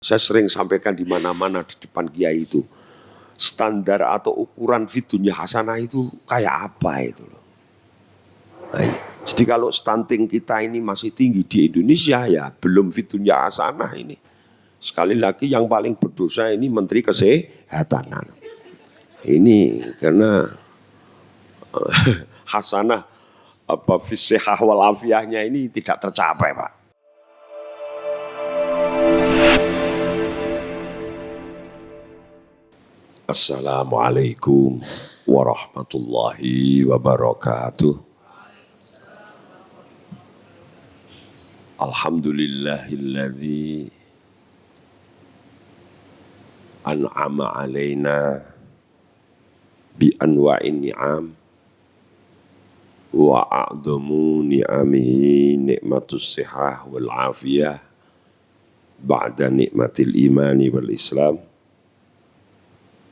Saya sering sampaikan di mana-mana di depan kiai itu, standar atau ukuran fidunya hasanah itu kayak apa itu loh. Nah, jadi kalau stunting kita ini masih tinggi di Indonesia ya belum fidunya hasanah ini. Sekali lagi yang paling berdosa ini Menteri Kesehatan. Ini karena hasanah apa fisihah walafiahnya ini tidak tercapai, Pak. Assalamualaikum warahmatullahi wabarakatuh. Alhamdulillahilladzi an'ama alaina bi anwa'in ni'am wa a'damu ni'amihi ni'matus sihah wal afiyah ba'da ni'matil imani wal islam.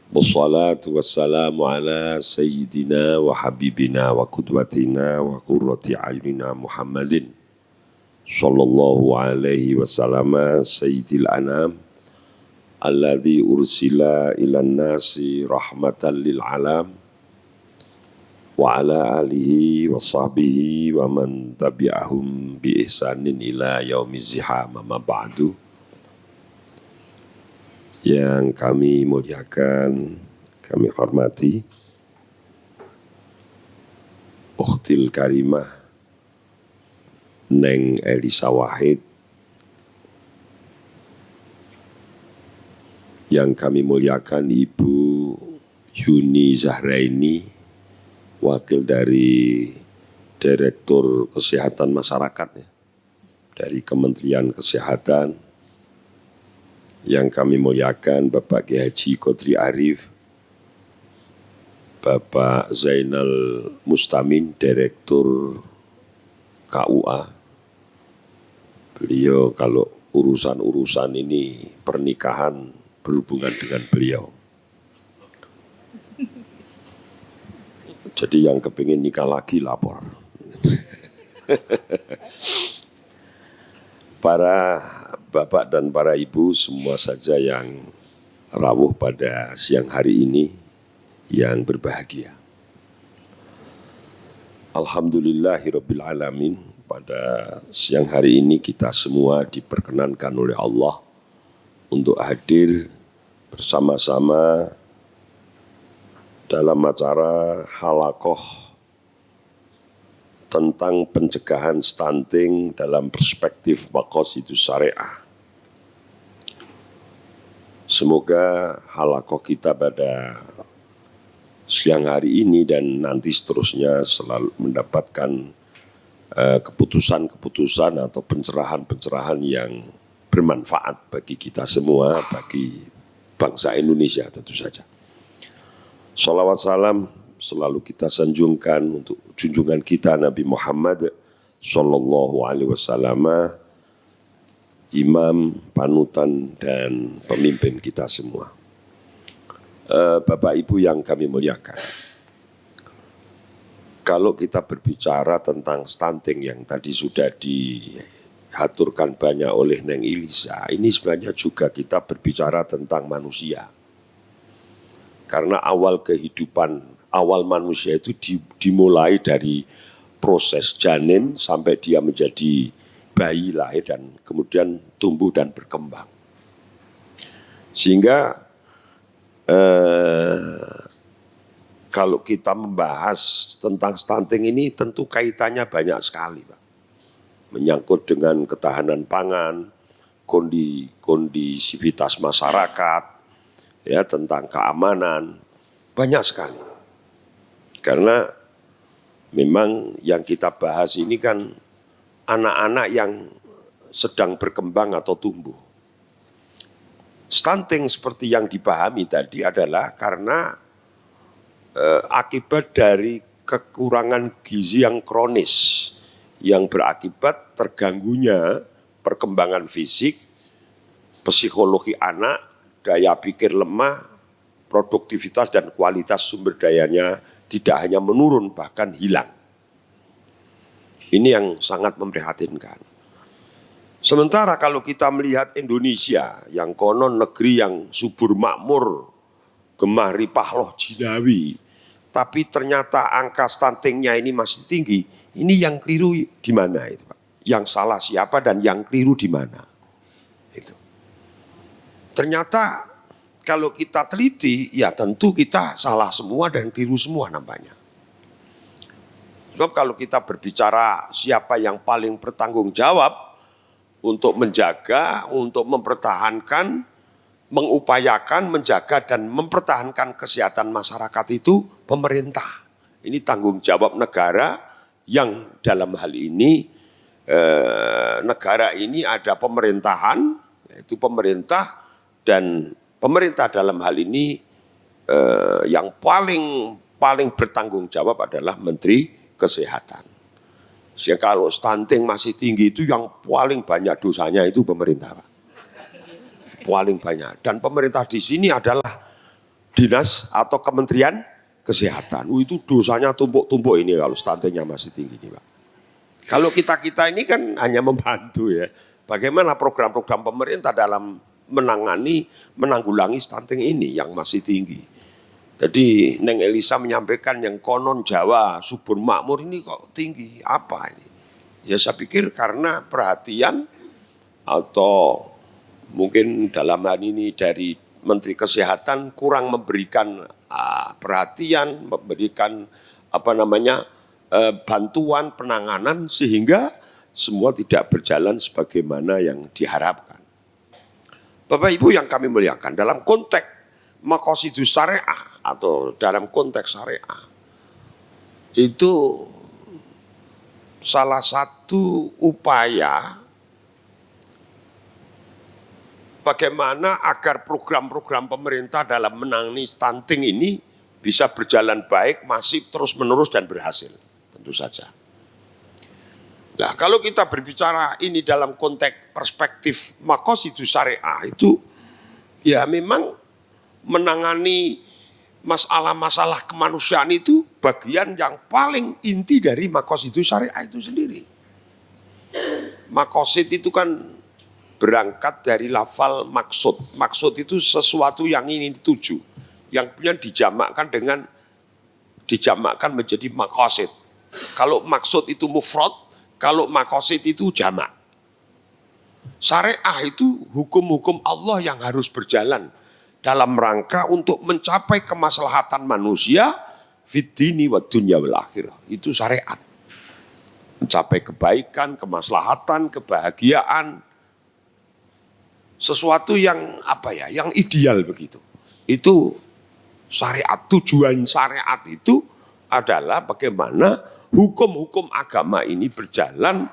Wassalatu wassalamu ala sayyidina wa habibina wa qudwatina wa qurrati a'yunina Muhammadin sallallahu alaihi wasallam sayyidil anam alladzi ursila ilan nasi rahmatan lil alam wa ala alihi wa sahbihi wa man tabi'ahum bi ihsanin ila yaumiz ziham ma ba'du. Yang kami muliakan, kami hormati Ukhtil Karimah Neng Elisa Wahid, yang kami muliakan Ibu Yuni Zahraini, wakil dari Direktur Kesehatan Masyarakat ya, dari Kementerian Kesehatan. Yang kami muliakan Bapak Kiai Haji Qodri Arif, Bapak Zainal Mustamin, Direktur KUA. Beliau kalau urusan-urusan ini pernikahan berhubungan dengan beliau. Jadi yang kepingin nikah lagi lapor. Para bapak dan para ibu semua saja yang rawuh pada siang hari ini yang berbahagia. Alhamdulillahirabbil alamin, pada siang hari ini kita semua diperkenankan oleh Allah untuk hadir bersama-sama dalam acara halaqah tentang pencegahan stunting dalam perspektif maqasidus syariah. Semoga halaqah kita pada siang hari ini dan nanti seterusnya selalu mendapatkan keputusan-keputusan atau pencerahan-pencerahan yang bermanfaat bagi kita semua, bagi bangsa Indonesia tentu saja. Shalawat salam selalu kita sanjungkan untuk junjungan kita Nabi Muhammad sallallahu alaihi wasallam, imam, panutan dan pemimpin kita semua. Bapak Ibu yang kami muliakan, kalau kita berbicara tentang stunting yang tadi sudah diaturkan banyak oleh Neng Elisa, ini sebenarnya juga kita berbicara tentang manusia. Karena awal kehidupan, awal manusia itu dimulai dari proses janin sampai dia menjadi bayi lahir dan kemudian tumbuh dan berkembang. Sehingga kalau kita membahas tentang stunting ini tentu kaitannya banyak sekali, Pak. Menyangkut dengan ketahanan pangan, kondisivitas masyarakat, ya, tentang keamanan, banyak sekali. Karena memang yang kita bahas ini kan anak-anak yang sedang berkembang atau tumbuh. Stunting seperti yang dipahami tadi adalah karena akibat dari kekurangan gizi yang kronis yang berakibat terganggunya perkembangan fisik, psikologi anak, daya pikir lemah, produktivitas dan kualitas sumber dayanya tidak hanya menurun bahkan hilang. Ini yang sangat memprihatinkan. Sementara kalau kita melihat Indonesia yang konon negeri yang subur makmur, gemah ripah loh jinawi, tapi ternyata angka stuntingnya ini masih tinggi. Ini yang keliru di mana itu, Pak? Yang salah siapa dan yang keliru di mana? Itu. Ternyata kalau kita teliti, ya tentu kita salah semua dan keliru semua nampaknya. Sebab kalau kita berbicara siapa yang paling bertanggung jawab untuk menjaga, untuk mempertahankan, mengupayakan, menjaga dan mempertahankan kesehatan masyarakat itu pemerintah. Ini tanggung jawab negara yang dalam hal ini negara ini ada pemerintahan, yaitu pemerintah, dan pemerintah dalam hal ini yang paling bertanggung jawab adalah Menteri Kesehatan. Sehingga kalau stunting masih tinggi itu yang paling banyak dosanya itu pemerintah, Pak. Paling banyak. Dan pemerintah di sini adalah dinas atau Kementerian Kesehatan. Itu dosanya tumpuk-tumpuk ini kalau stuntingnya masih tinggi ini, Pak. Kalau kita ini kan hanya membantu ya. Bagaimana program-program pemerintah dalam menanggulangi stunting ini yang masih tinggi. Jadi Neng Elisa menyampaikan yang konon Jawa subur makmur ini kok tinggi, apa ini? Ya saya pikir karena perhatian atau mungkin dalam hal ini dari Menteri Kesehatan kurang memberikan perhatian, memberikan bantuan penanganan sehingga semua tidak berjalan sebagaimana yang diharapkan. Bapak Ibu yang kami muliakan, dalam konteks maqasidus syariah atau dalam konteks syariah itu salah satu upaya bagaimana agar program-program pemerintah dalam menangani stunting ini bisa berjalan baik, masif, terus-menerus dan berhasil, tentu saja. Nah, kalau kita berbicara ini dalam konteks perspektif maqasidus syariah itu ya memang menangani masalah-masalah kemanusiaan itu bagian yang paling inti dari maqasidus syariah itu sendiri. Maqasid itu kan berangkat dari lafal maksud. Maksud itu sesuatu yang ingin dituju, yang kemudian dijamakkan menjadi maqasid. Kalau maksud itu mufrad, kalau maqasid itu jamak. Syariah itu hukum-hukum Allah yang harus berjalan dalam rangka untuk mencapai kemaslahatan manusia fid dini wa dunya wal akhirah. Itu syariat. Mencapai kebaikan, kemaslahatan, kebahagiaan, sesuatu yang yang ideal begitu. Itu syariat. Tujuan syariat itu adalah bagaimana hukum-hukum agama ini berjalan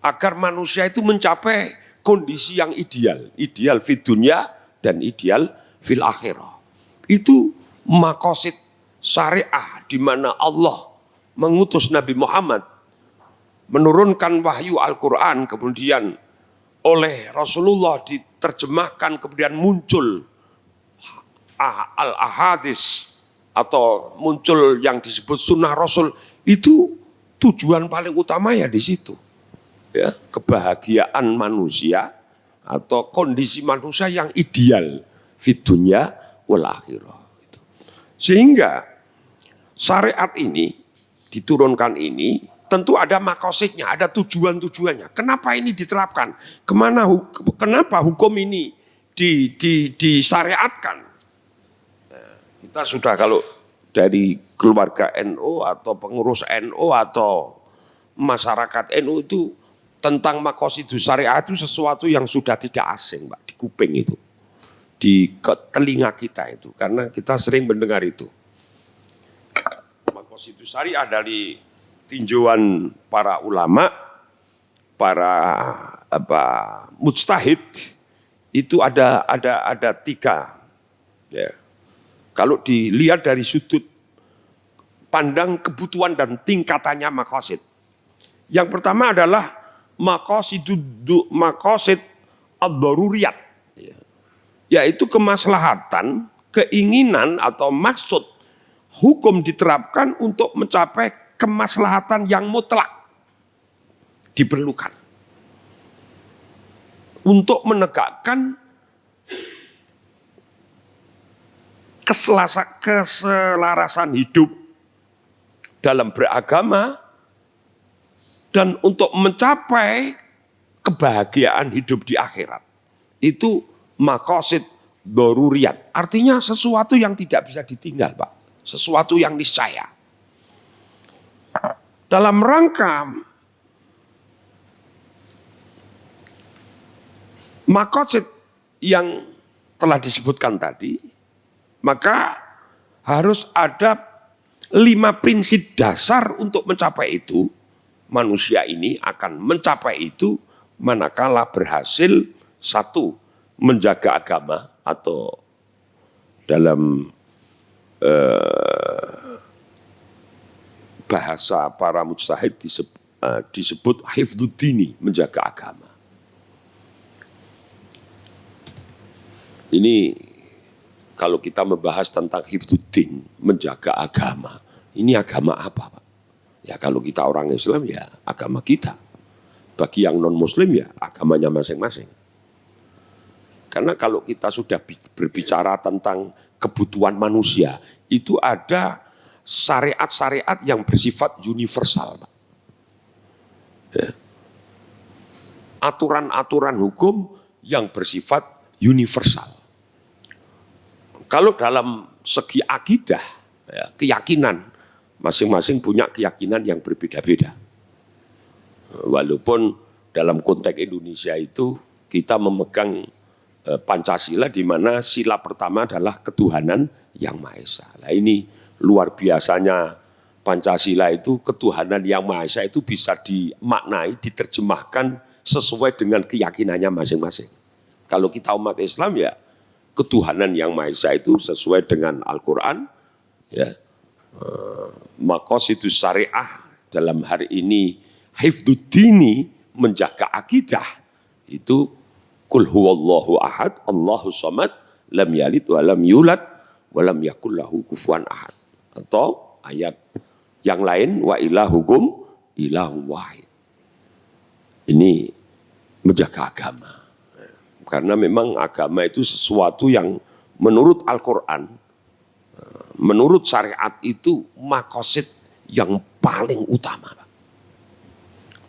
agar manusia itu mencapai kondisi yang ideal. Ideal fid dunya dan ideal fil akhirah. Itu maqasid syariah di mana Allah mengutus Nabi Muhammad menurunkan wahyu Al-Quran, kemudian oleh Rasulullah diterjemahkan, kemudian muncul al-ahadis atau muncul yang disebut sunnah Rasul. Itu tujuan paling utama ya di situ. Ya, kebahagiaan manusia atau kondisi manusia yang ideal fid dunya wal akhirah. Sehingga syariat ini diturunkan ini tentu ada maqasidnya, ada tujuan-tujuannya. Kenapa ini diterapkan? Kenapa hukum ini disyariatkan? Nah, kita sudah kalau dari keluarga NU atau pengurus NU atau masyarakat NU itu tentang maqasidus syariah itu sesuatu yang sudah tidak asing, Pak, di kuping itu, di telinga kita itu, karena kita sering mendengar itu. Maqasidus syariah dari tinjauan para ulama, para mujtahid itu ada tiga. Ya. Kalau dilihat dari sudut pandang kebutuhan dan tingkatannya maqasid. Yang pertama adalah maqasid ad-daruriyat, yaitu kemaslahatan, keinginan atau maksud hukum diterapkan untuk mencapai kemaslahatan yang mutlak diperlukan. untuk menegakkan keselarasan hidup dalam beragama dan untuk mencapai kebahagiaan hidup di akhirat. Itu maqasid daruriyat. Artinya sesuatu yang tidak bisa ditinggal, Pak. Sesuatu yang niscaya. Dalam rangka maqasid yang telah disebutkan tadi, maka harus ada 5 prinsip dasar untuk mencapai itu. Manusia ini akan mencapai itu manakala berhasil, 1, menjaga agama atau dalam bahasa para mujtahid disebut hifdzuddini, menjaga agama. Ini kalau kita membahas tentang hifdzuddin, menjaga agama, ini agama apa, Pak? Ya kalau kita orang Islam ya agama kita. Bagi yang non-muslim ya agamanya masing-masing. Karena kalau kita sudah berbicara tentang kebutuhan manusia, itu ada syariat-syariat yang bersifat universal, Pak. Ya. Aturan-aturan hukum yang bersifat universal. Kalau dalam segi akidah, ya, keyakinan, masing-masing punya keyakinan yang berbeda-beda. Walaupun dalam konteks Indonesia itu kita memegang Pancasila di mana sila pertama adalah ketuhanan yang Maha Esa. Nah ini luar biasanya Pancasila itu, ketuhanan yang Maha Esa itu bisa dimaknai, diterjemahkan sesuai dengan keyakinannya masing-masing. Kalau kita umat Islam ya ketuhanan yang Maha Esa itu sesuai dengan Al-Quran, ya. Maqasidus syariah dalam hari ini hifdzuddini, menjaga akidah, itu kul huwallahu ahad, Allahu samad, lam yalid wa lam yulad wa lam yakul lahu kufuwan ahad. Atau ayat yang lain, wa ilahukum ilahun wahid. Ini menjaga agama. Karena memang agama itu sesuatu yang menurut Al-Quran, menurut syariat itu maqasid yang paling utama.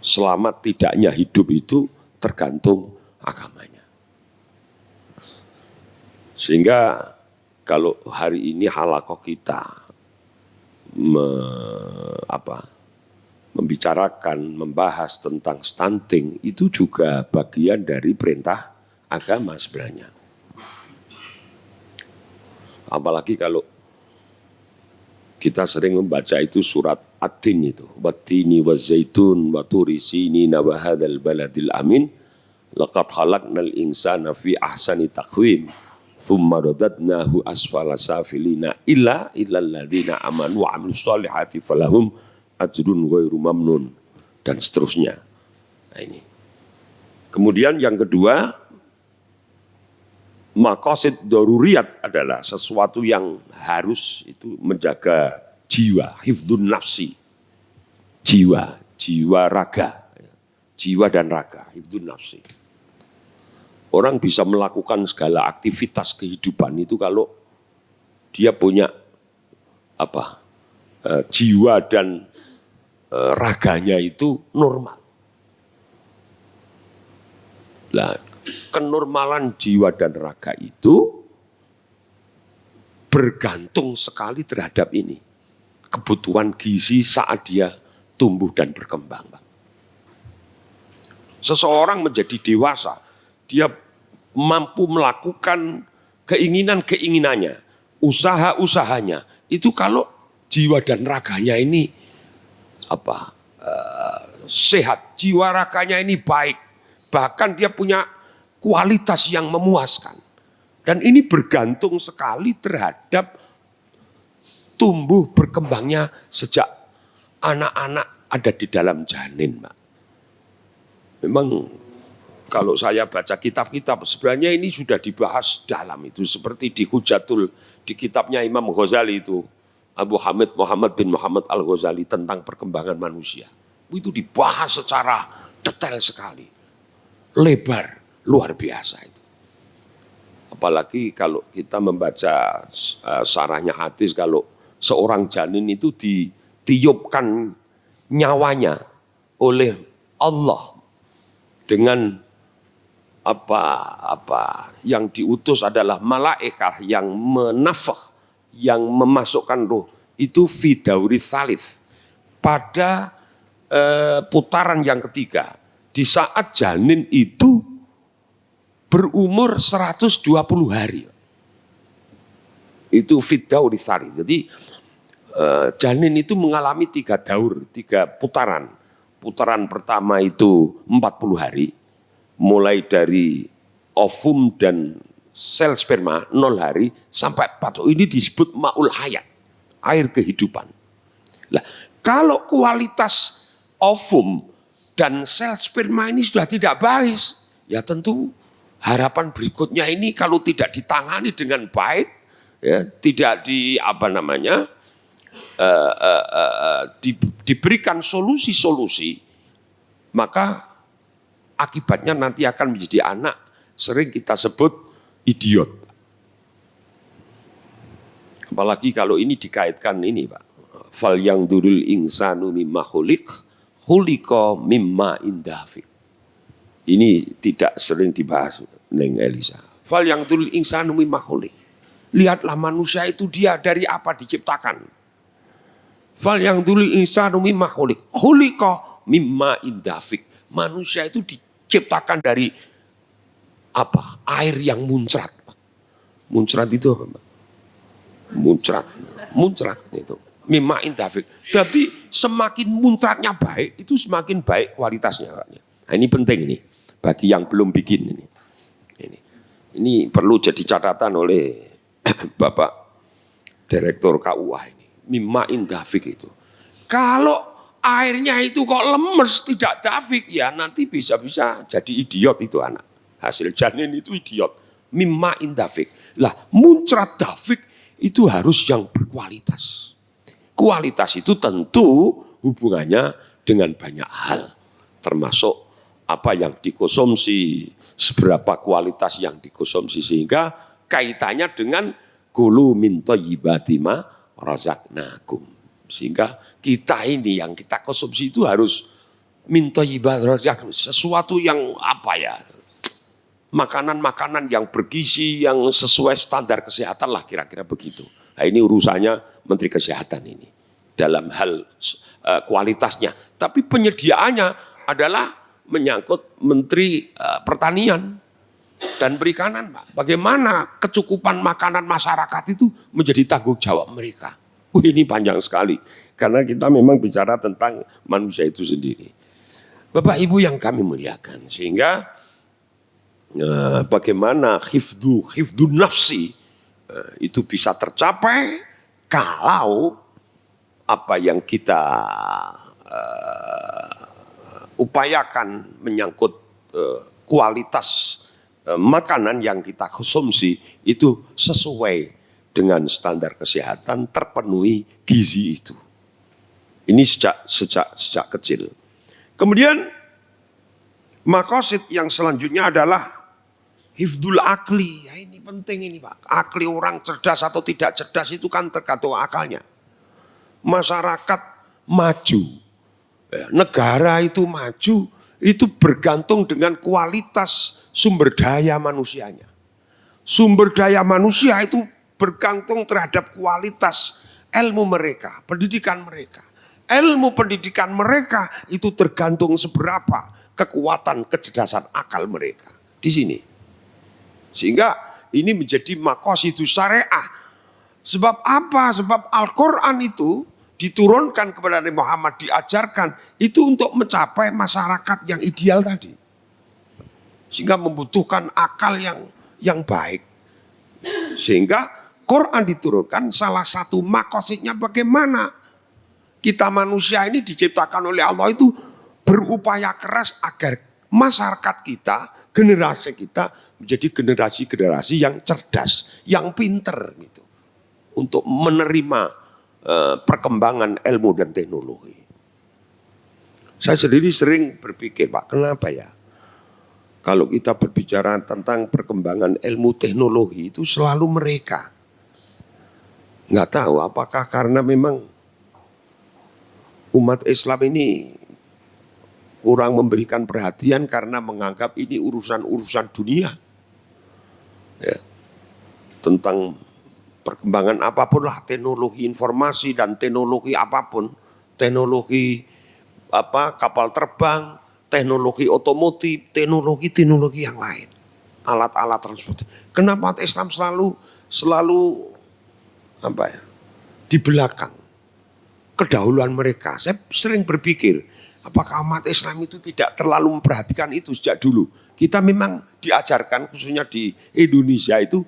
Selamat tidaknya hidup itu tergantung agamanya. Sehingga kalau hari ini halaqah kita membicarakan, membahas tentang stunting, itu juga bagian dari perintah agama sebenarnya. Apalagi kalau kita sering membaca itu surat At-Tin itu. Wattini wazzaitun wa turi sinina wa hadzal baladil amin. Laqad khalaqnal insana fi ahsani taqwim. Tsumma radadnahu asfala safilina illal ladzina amanu wa 'amilus shalihati falahum ajrun ghairu mamnun, dan seterusnya. Nah ini. Kemudian yang kedua, maqasid daruriyat adalah sesuatu yang harus itu menjaga jiwa, hifdzun nafsi, jiwa raga, jiwa dan raga, hifdzun nafsi. Orang bisa melakukan segala aktivitas kehidupan itu kalau dia punya jiwa dan raganya itu normal. Nah, kenormalan jiwa dan raga itu bergantung sekali terhadap ini. Kebutuhan gizi saat dia tumbuh dan berkembang. Seseorang menjadi dewasa, dia mampu melakukan keinginan-keinginannya, usaha-usahanya. Itu kalau jiwa dan raganya ini sehat, jiwa raganya ini baik. Bahkan dia punya kualitas yang memuaskan. Dan ini bergantung sekali terhadap tumbuh berkembangnya sejak anak-anak ada di dalam janin, Pak. Memang kalau saya baca kitab-kitab, sebenarnya ini sudah dibahas dalam itu. Seperti di Hujatul, di kitabnya Imam Ghazali itu, Abu Hamid Muhammad bin Muhammad Al-Ghazali tentang perkembangan manusia. Itu dibahas secara detail sekali, lebar. luar biasa itu. Apalagi kalau kita membaca sarahnya hadis, kalau seorang janin itu ditiupkan nyawanya oleh Allah dengan apa yang diutus adalah malaikat yang menafakh, yang memasukkan ruh itu fidauri tsalits pada putaran yang ketiga, di saat janin itu berumur 120 hari. Itu fidauri tsalits. Jadi janin itu mengalami 3 daur, 3 putaran. Putaran pertama itu 40 hari, mulai dari ovum dan sel sperma 0 hari sampai 4. Ini disebut ma'ul hayat, air kehidupan. Nah, kalau kualitas ovum dan sel sperma ini sudah tidak baik, ya tentu harapan berikutnya ini kalau tidak ditangani dengan baik, ya, tidak diberikan solusi-solusi, maka akibatnya nanti akan menjadi anak sering kita sebut idiot. Apalagi kalau ini dikaitkan ini, Pak. Fal yang durul insanu mimma khuliqa mimma indafi. Ini tidak sering dibahas, Neng Elisa. Fal yang durul insanu mimma khuliq. Lihatlah manusia itu dia dari apa diciptakan. Fal yang durul insanu mimma khuliqa mimma indafi. Manusia itu diciptakan dari apa? Air yang muncrat. Muncrat itu apa, Pak? Muncrat itu. Mimma indafik. Jadi semakin muncratnya baik, itu semakin baik kualitasnya. Nah, ini penting ini bagi yang belum bikin ini. Ini perlu jadi catatan oleh Bapak Direktur KUA ini. Mimma indafik itu. Kalau airnya itu kok lemes, tidak dafik, ya nanti bisa-bisa jadi idiot itu anak. Hasil janin itu idiot. Mimma indafik. Lah muncrat dafik itu harus yang berkualitas. Kualitas itu tentu hubungannya dengan banyak hal, termasuk apa yang dikonsumsi, seberapa kualitas yang dikonsumsi, sehingga kaitannya dengan kulu min thayyibati ma razaqnakum. Sehingga kita ini yang kita konsumsi itu harus min thayyibati razaqnakum, sesuatu yang apa ya, makanan-makanan yang bergizi, yang sesuai standar kesehatan lah, kira-kira begitu. Nah, ini urusannya Menteri Kesehatan ini dalam hal kualitasnya. Tapi penyediaannya adalah menyangkut Menteri Pertanian dan Perikanan, Pak. Bagaimana kecukupan makanan masyarakat itu menjadi tanggung jawab mereka. Ini panjang sekali karena kita memang bicara tentang manusia itu sendiri. Bapak Ibu yang kami muliakan, sehingga bagaimana hifdun nafsi itu bisa tercapai kalau apa yang kita upayakan menyangkut kualitas makanan yang kita konsumsi itu sesuai dengan standar kesehatan, terpenuhi gizi itu. Ini sejak kecil. Kemudian maqasid yang selanjutnya adalah hifdul akli. Ya, ini penting ini, Pak. Akli orang cerdas atau tidak cerdas itu kan tergantung akalnya. Masyarakat maju, negara itu maju, itu bergantung dengan kualitas sumber daya manusianya. Sumber daya manusia itu bergantung terhadap kualitas ilmu mereka, pendidikan mereka. Ilmu pendidikan mereka itu tergantung seberapa kekuatan kecerdasan akal mereka. Di sini. Sehingga ini menjadi maqasidus syariah. Sebab apa? Sebab Al-Quran itu diturunkan kepada Nabi Muhammad, diajarkan itu untuk mencapai masyarakat yang ideal tadi. Sehingga membutuhkan akal yang baik. Sehingga Quran diturunkan, salah satu maqasidnya bagaimana kita manusia ini diciptakan oleh Allah itu berupaya keras agar masyarakat kita, generasi kita menjadi generasi-generasi yang cerdas, yang pinter gitu, untuk menerima perkembangan ilmu dan teknologi. Saya sendiri sering berpikir, Pak, kenapa ya? Kalau kita berbicara tentang perkembangan ilmu teknologi itu selalu mereka. Nggak tahu apakah karena memang umat Islam ini kurang memberikan perhatian karena menganggap ini urusan-urusan dunia. Ya. Tentang perkembangan apapun lah, teknologi informasi dan teknologi apapun, teknologi kapal terbang, teknologi otomotif, teknologi yang lain, alat-alat transportasi. Kenapa Islam selalu di belakang kedahuluan mereka? Saya sering berpikir, apakah umat Islam itu tidak terlalu memperhatikan itu sejak dulu? Kita memang diajarkan, khususnya di Indonesia itu,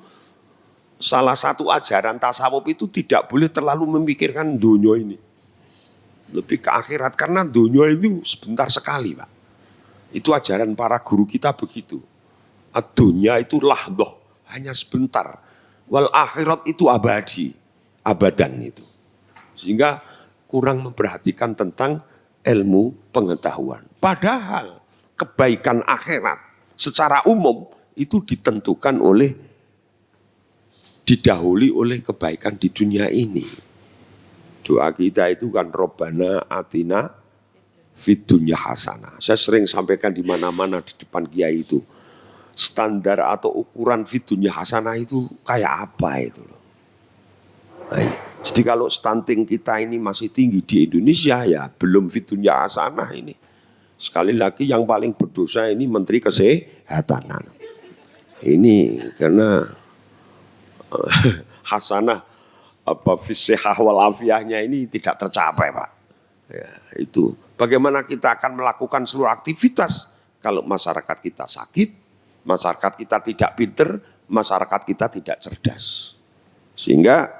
salah satu ajaran tasawuf itu tidak boleh terlalu memikirkan dunia ini. Lebih ke akhirat, karena dunia itu sebentar sekali, Pak. Itu ajaran para guru kita begitu. Dunia itu lahdoh, hanya sebentar. Wal akhirat itu abadi, abadan itu. Sehingga kurang memperhatikan tentang ilmu pengetahuan. Padahal kebaikan akhirat secara umum itu didahului oleh kebaikan di dunia ini. Doa kita itu kan Robbana atina fid dunya hasanah. Saya sering sampaikan di mana-mana di depan kiai itu. Standar atau ukuran fid dunya hasanah itu kayak apa itu loh. Nah ini. Jadi kalau stunting kita ini masih tinggi di Indonesia, ya belum fid dunya hasanah ini. Sekali lagi yang paling berdosa ini Menteri Kesehatan. Ini karena hasanah fisihah walafiahnya ini tidak tercapai, Pak. Ya, itu. Bagaimana kita akan melakukan seluruh aktivitas kalau masyarakat kita sakit, masyarakat kita tidak pinter, masyarakat kita tidak cerdas. Sehingga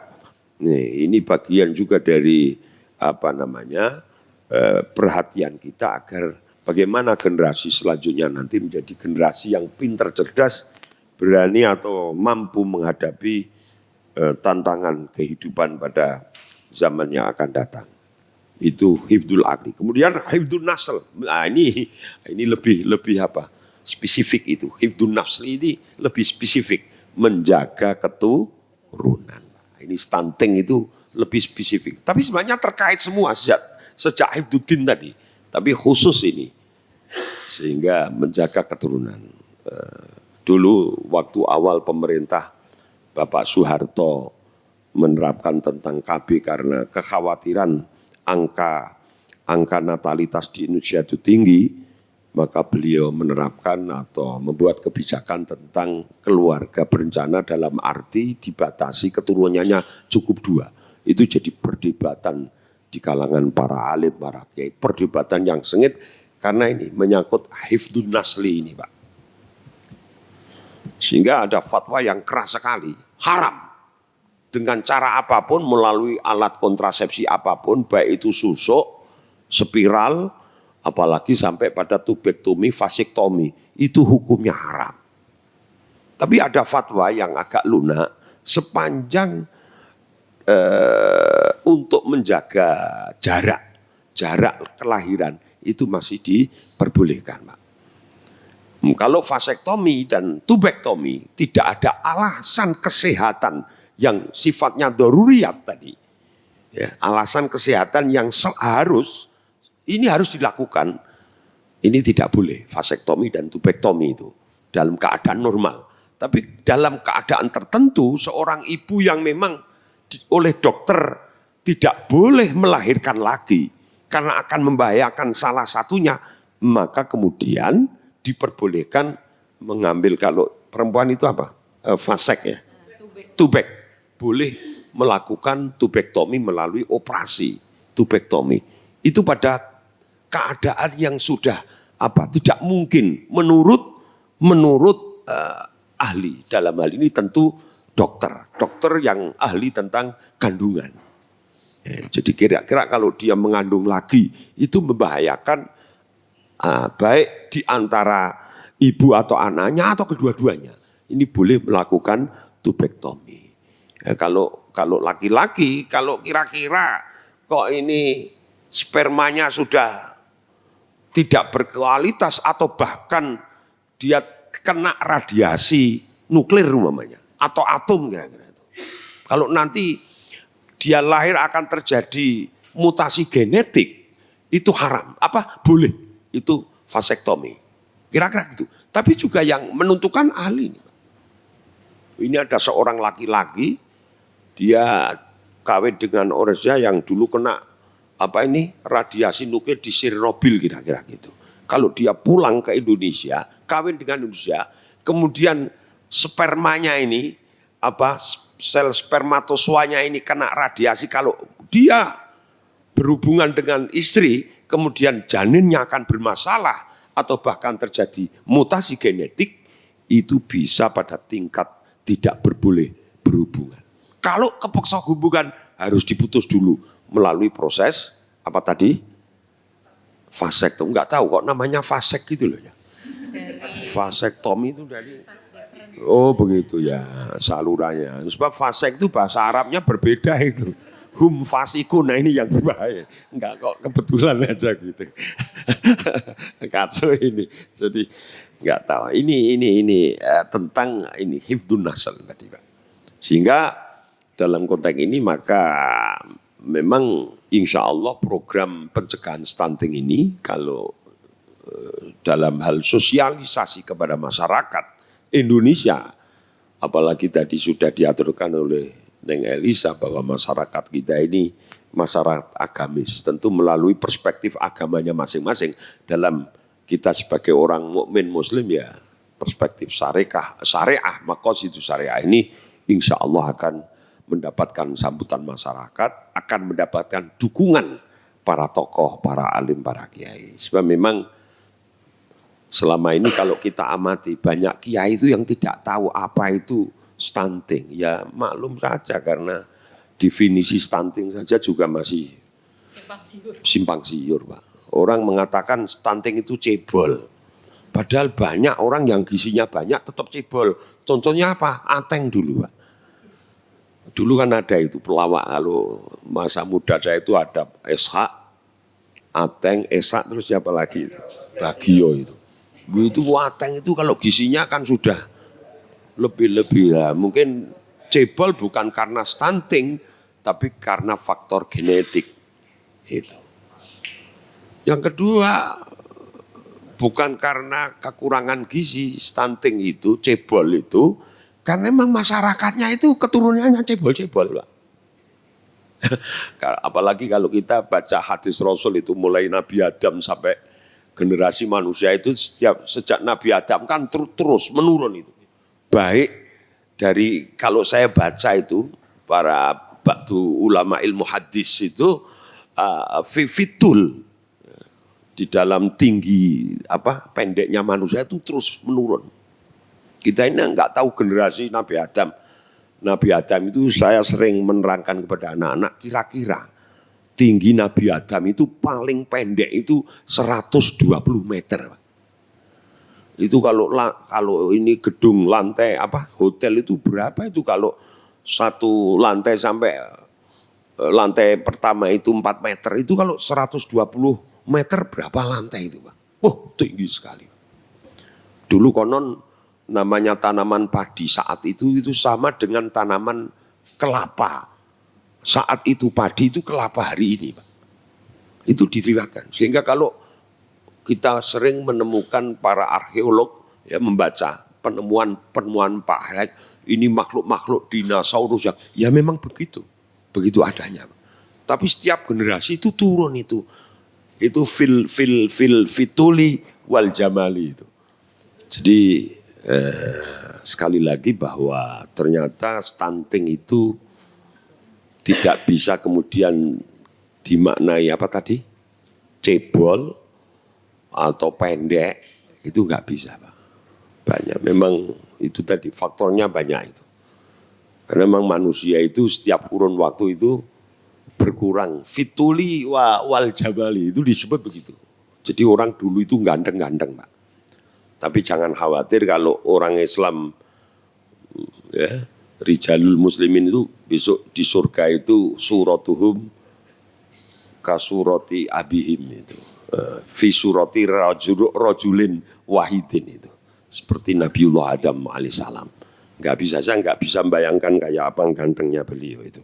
ini bagian juga dari perhatian kita agar bagaimana generasi selanjutnya nanti menjadi generasi yang pinter, cerdas, berani atau mampu menghadapi tantangan kehidupan pada zaman yang akan datang. Itu hifdzul akli. Kemudian hifdzul nasl. Nah, ini lebih spesifik itu. Hifdzul nasli ini lebih spesifik, menjaga keturunan. Ini stunting itu lebih spesifik. Tapi sebenarnya terkait semua sejak hifdzuddin tadi. Tapi khusus ini. Sehingga menjaga keturunan. Dulu waktu awal pemerintah Bapak Soeharto menerapkan tentang KB karena kekhawatiran angka natalitas di Indonesia itu tinggi, maka beliau menerapkan atau membuat kebijakan tentang keluarga berencana dalam arti dibatasi keturunannya cukup 2. Itu jadi perdebatan di kalangan para alim, para kiai, perdebatan yang sengit karena ini menyangkut hifdzun nasli ini, Pak. Sehingga ada fatwa yang keras sekali, haram. Dengan cara apapun, melalui alat kontrasepsi apapun, baik itu susuk, spiral, apalagi sampai pada tubektomi, vasektomi, itu hukumnya haram. Tapi ada fatwa yang agak lunak, sepanjang untuk menjaga jarak kelahiran, itu masih diperbolehkan, Pak. Kalau vasektomi dan tubektomi, tidak ada alasan kesehatan yang sifatnya daruriyat tadi, ya, alasan kesehatan yang ini harus dilakukan, ini tidak boleh vasektomi dan tubektomi itu dalam keadaan normal. Tapi dalam keadaan tertentu seorang ibu yang memang oleh dokter tidak boleh melahirkan lagi karena akan membahayakan salah satunya, maka kemudian diperbolehkan mengambil, kalau perempuan itu vasek ya, tubek. Boleh melakukan tubektomi melalui operasi tubektomi. Itu pada keadaan yang sudah tidak mungkin menurut ahli. Dalam hal ini tentu dokter yang ahli tentang kandungan. Jadi kira-kira kalau dia mengandung lagi itu membahayakan baik di antara ibu atau anaknya atau kedua-duanya. Ini boleh melakukan tubektomi. Ya, kalau laki-laki, kalau kira-kira kok ini spermanya sudah tidak berkualitas atau bahkan dia kena radiasi nuklir umpamanya atau atom kira-kira itu. Kalau nanti dia lahir akan terjadi mutasi genetik, itu haram. Apa? Boleh. Itu vasektomi. Kira-kira gitu. Tapi juga yang menentukan ahli. Ini ada seorang laki-laki, dia kawin dengan orangnya yang dulu kena radiasi nuklir di Chernobyl kira-kira gitu. Kalau dia pulang ke Indonesia, kawin dengan Indonesia, kemudian spermanya ini sel spermatozoanya ini kena radiasi, kalau dia berhubungan dengan istri, kemudian janinnya akan bermasalah atau bahkan terjadi mutasi genetik, itu bisa pada tingkat tidak berboleh berhubungan. Kalau kepaksa hubungan harus diputus dulu melalui proses apa tadi? Vasektomi. Enggak tahu kok namanya vasek gitu loh ya. Vasektomi itu dari oh begitu ya salurannya. Sebab vasek itu bahasa Arabnya berbeda itu. Hum fasikun, nah ini yang berbahaya. Enggak kok kebetulan aja gitu. Kacau ini. Jadi enggak tahu. Ini tentang ini hifdun nasl tadi Pak. Sehingga dalam konteks ini maka memang insya Allah program pencegahan stunting ini kalau dalam hal sosialisasi kepada masyarakat Indonesia, apalagi tadi sudah diaturkan oleh Neng Elisa bahwa masyarakat kita ini masyarakat agamis, tentu melalui perspektif agamanya masing-masing. Dalam kita sebagai orang mukmin muslim ya perspektif syariah, maqasid syariah ini insya Allah akan mendapatkan sambutan masyarakat, akan mendapatkan dukungan para tokoh, para alim, para kiai. Sebab memang selama ini kalau kita amati banyak kiai itu yang tidak tahu apa itu stunting. Ya maklum saja karena definisi stunting saja juga masih simpang siur Pak. Orang mengatakan stunting itu cebol. Padahal banyak orang yang gizinya banyak tetap cebol. Contohnya apa? Ateng dulu Pak. Dulu kan ada itu pelawak, kalau masa muda saya itu ada Ishak, Ateng, Ishak, terus siapa lagi itu? Bagio itu. Itu Ateng itu kalau gizinya kan sudah lebih-lebih lah. Mungkin cebol bukan karena stunting, tapi karena faktor genetik. Itu. Yang kedua, bukan karena kekurangan gizi, stunting itu, cebol itu, karena memang masyarakatnya itu keturunannya cebol-cebol Pak. Apalagi kalau kita baca hadis Rasul itu mulai Nabi Adam sampai generasi manusia itu sejak Nabi Adam kan terus menurun itu. Baik dari kalau saya baca itu para ba'du ulama ilmu hadis itu fitul di dalam tinggi pendeknya manusia itu terus menurun. Kita ini enggak tahu generasi Nabi Adam. Nabi Adam itu saya sering menerangkan kepada anak-anak kira-kira tinggi Nabi Adam itu paling pendek itu 120 meter. Itu kalau ini gedung lantai hotel itu berapa itu kalau satu lantai sampai lantai pertama itu 4 meter itu kalau 120 meter berapa lantai itu Pak? Oh tinggi sekali. Dulu konon namanya tanaman padi saat itu sama dengan tanaman kelapa. Saat itu padi itu kelapa hari ini Pak. Itu diriwayatkan. Sehingga kalau kita sering menemukan para arkeolog ya membaca penemuan Pak Halek, ini makhluk-makhluk dinosaurus ya memang begitu. Begitu adanya. Tapi setiap generasi itu turun itu. Itu fituli wal jamali itu. Jadi sekali lagi bahwa ternyata stunting itu tidak bisa kemudian dimaknai cebol atau pendek, itu nggak bisa Pak. Banyak, memang itu tadi faktornya banyak itu. Karena memang manusia itu setiap kurun waktu itu berkurang. Fituli wal jabali itu disebut begitu. Jadi orang dulu itu ganteng-ganteng Pak. Tapi jangan khawatir kalau orang Islam ya, rijalul muslimin itu besok di surga itu suratuhum kasurati abihim itu. Fi surati rajulin wahidin itu. seperti Nabiullah Adam alaihissalam. Saya nggak bisa membayangkan kayak apa gantengnya beliau itu.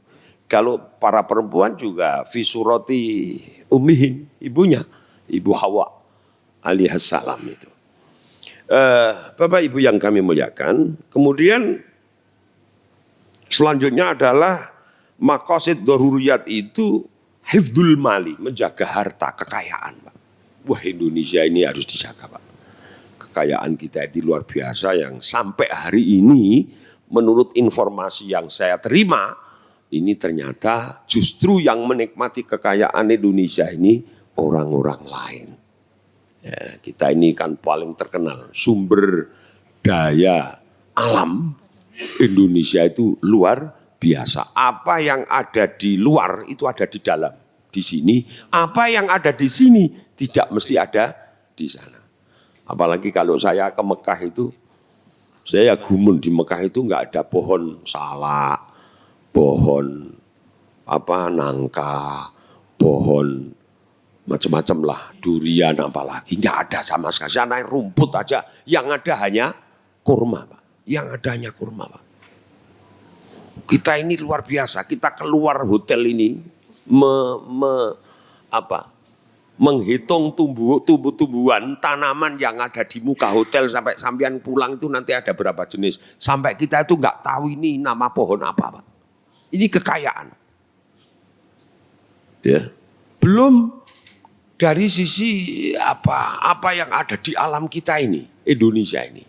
Kalau para perempuan juga fisurati ummihin, ibunya, Ibu Hawa alaihissalam itu. Bapak Ibu yang kami muliakan, kemudian selanjutnya adalah maqasid daruriyat itu hifdzul mali, menjaga harta, kekayaan, Pak. Wah, Indonesia ini harus dijaga, Pak. Kekayaan kita itu luar biasa yang sampai hari ini menurut informasi yang saya terima, ini ternyata justru yang menikmati kekayaan Indonesia ini orang-orang lain. Ya, kita ini kan paling terkenal sumber daya alam Indonesia itu luar biasa. Apa yang ada di luar itu ada di dalam. Di sini, apa yang ada di sini tidak mesti ada di sana. Apalagi kalau saya ke Mekah itu, saya gumun di Mekah itu nggak ada pohon salak, pohon nangka, pohon macam-macam lah, durian apalagi, nggak ada sama sekali. Saya naik rumput aja, yang ada hanya kurma, Pak. Yang ada hanya kurma, Pak. Kita ini luar biasa, kita keluar hotel ini menghitung tumbuh-tumbuhan tanaman yang ada di muka hotel sampai sampean pulang itu nanti ada berapa jenis. Sampai kita itu nggak tahu ini nama pohon apa, Pak. Ini kekayaan. Ya. Belum dari sisi apa yang ada di alam kita ini, Indonesia ini.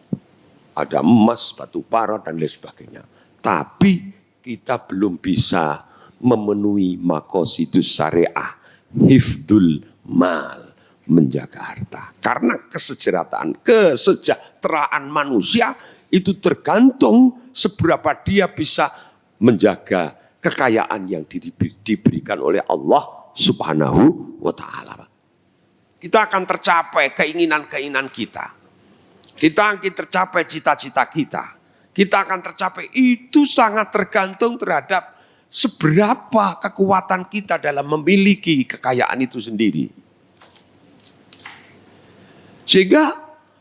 Ada emas, batu bara dan lain sebagainya. Tapi kita belum bisa memenuhi maqasidus syariah, hifdzul mal, menjaga harta. Karena kesejahteraan manusia itu tergantung seberapa dia bisa menjaga kekayaan yang diberikan oleh Allah Subhanahu wa ta'ala. Kita akan tercapai keinginan-keinginan kita. Kita akan tercapai cita-cita kita. Kita akan tercapai, itu sangat tergantung terhadap seberapa kekuatan kita dalam memiliki kekayaan itu sendiri. Sehingga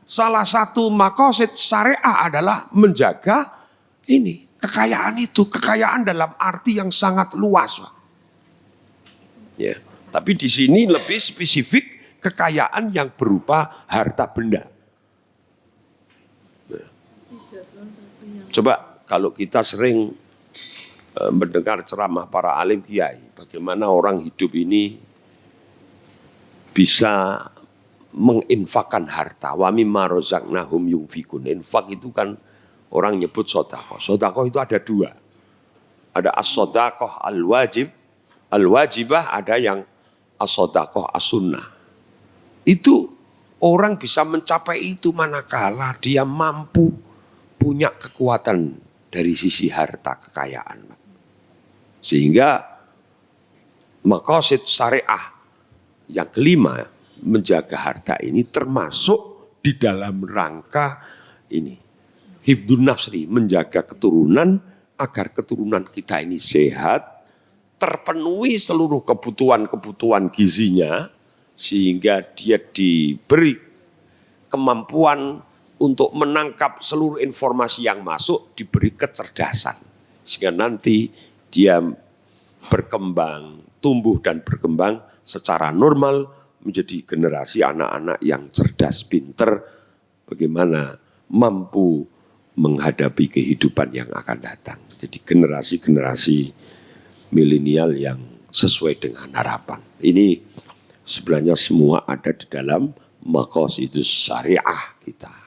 salah satu maqasid syariah adalah menjaga ini, kekayaan itu. Kekayaan dalam arti yang sangat luas. Ya, tapi di sini lebih spesifik kekayaan yang berupa harta benda. Nah. Coba kalau kita sering mendengar ceramah para alim kiai, bagaimana orang hidup ini bisa menginfakkan harta. Wa mimma razaqnahum yunfikun. Infak itu kan orang nyebut sedekah. Sedekah itu ada dua. Ada as-sedekah al-wajibah, ada yang as-sedekah as-sunnah. Itu orang bisa mencapai itu manakala dia mampu punya kekuatan dari sisi harta kekayaan. Sehingga maqasid syariah yang kelima, menjaga harta ini termasuk di dalam rangka ini. Hibdun nafsi, menjaga keturunan agar keturunan kita ini sehat, terpenuhi seluruh kebutuhan-kebutuhan gizinya, sehingga dia diberi kemampuan untuk menangkap seluruh informasi yang masuk, diberi kecerdasan. Sehingga nanti dia berkembang, tumbuh dan berkembang secara normal menjadi generasi anak-anak yang cerdas, pinter, bagaimana mampu menghadapi kehidupan yang akan datang. Jadi generasi-generasi milenial yang sesuai dengan harapan. Ini sebenarnya semua ada di dalam maqasidus syariah kita.